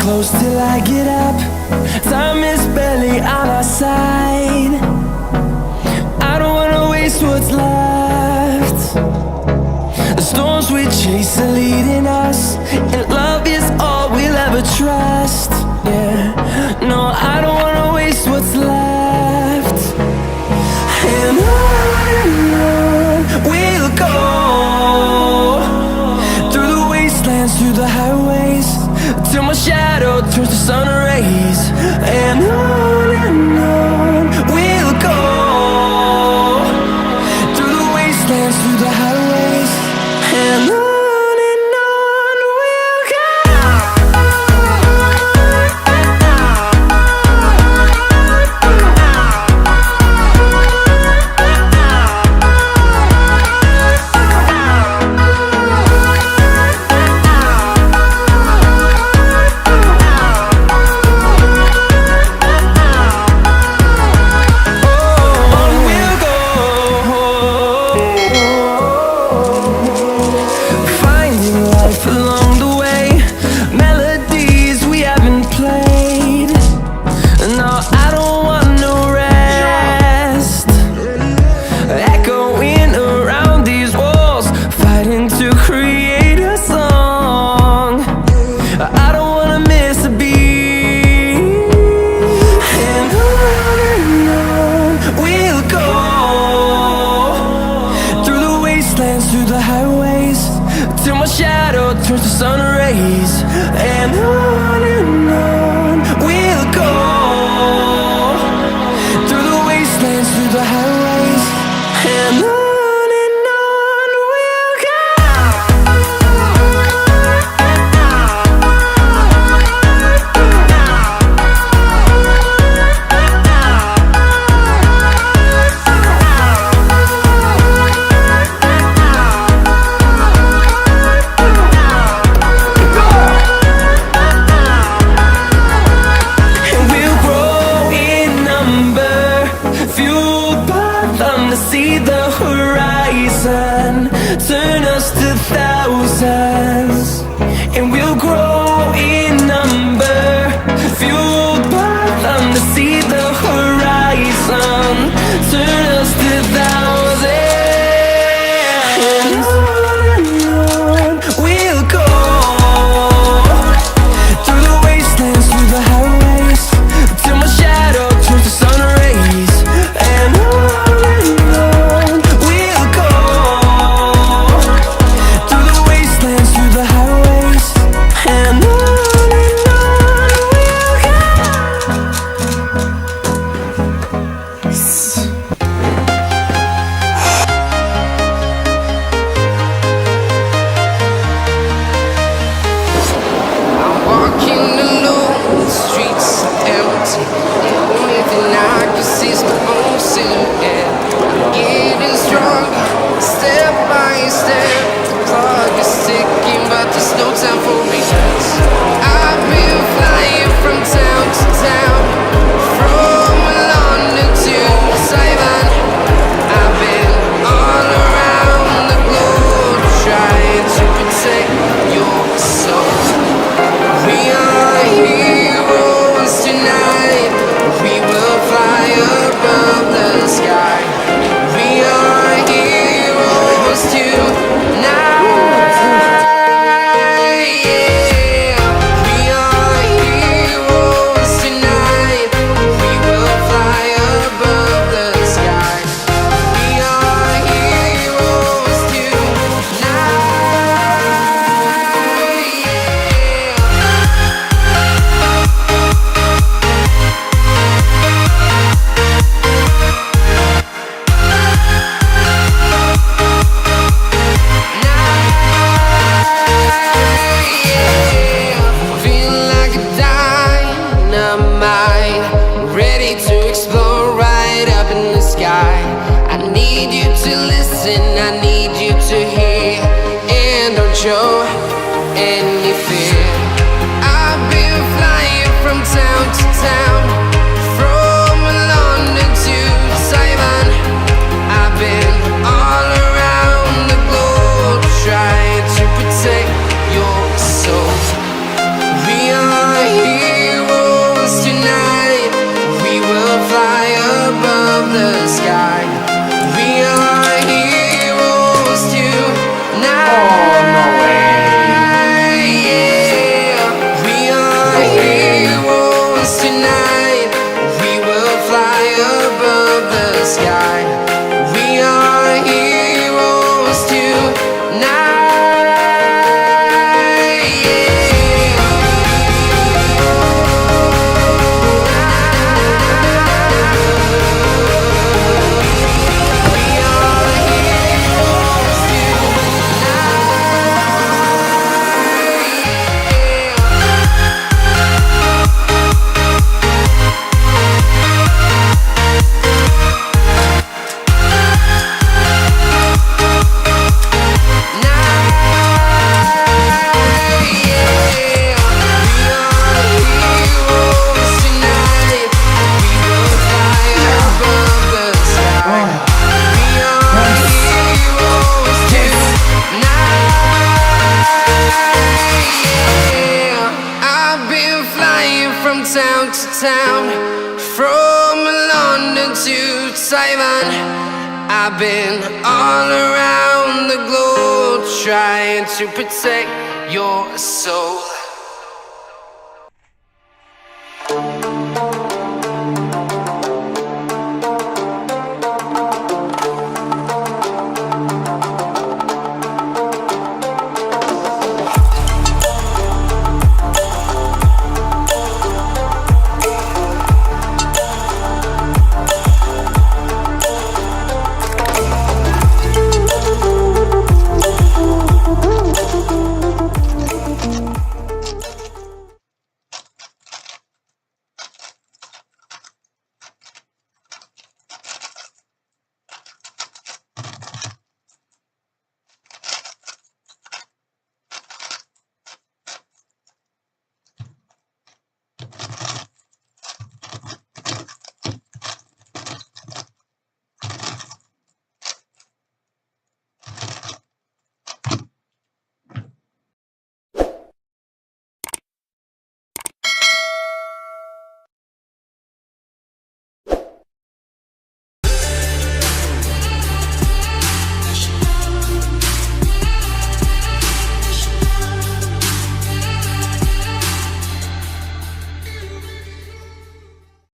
close till I get up. Time is barely on our side. I don't wanna waste what's left. The storms we chase are leading us, and love is all we'll ever trust. Yeah, no, I don't wanna waste what's left. And on we'll go, through the wastelands, through the highways, till my shadow turns to sun rays. And on we'll go, through the wastelands, through the highways, and on. Through the highways, till my shadow turns to sun rays. And on we'll go, through the wastelands, through the highways, and on. We'll town to town, from London to Taiwan. I've been all around the globe trying to protect your soul.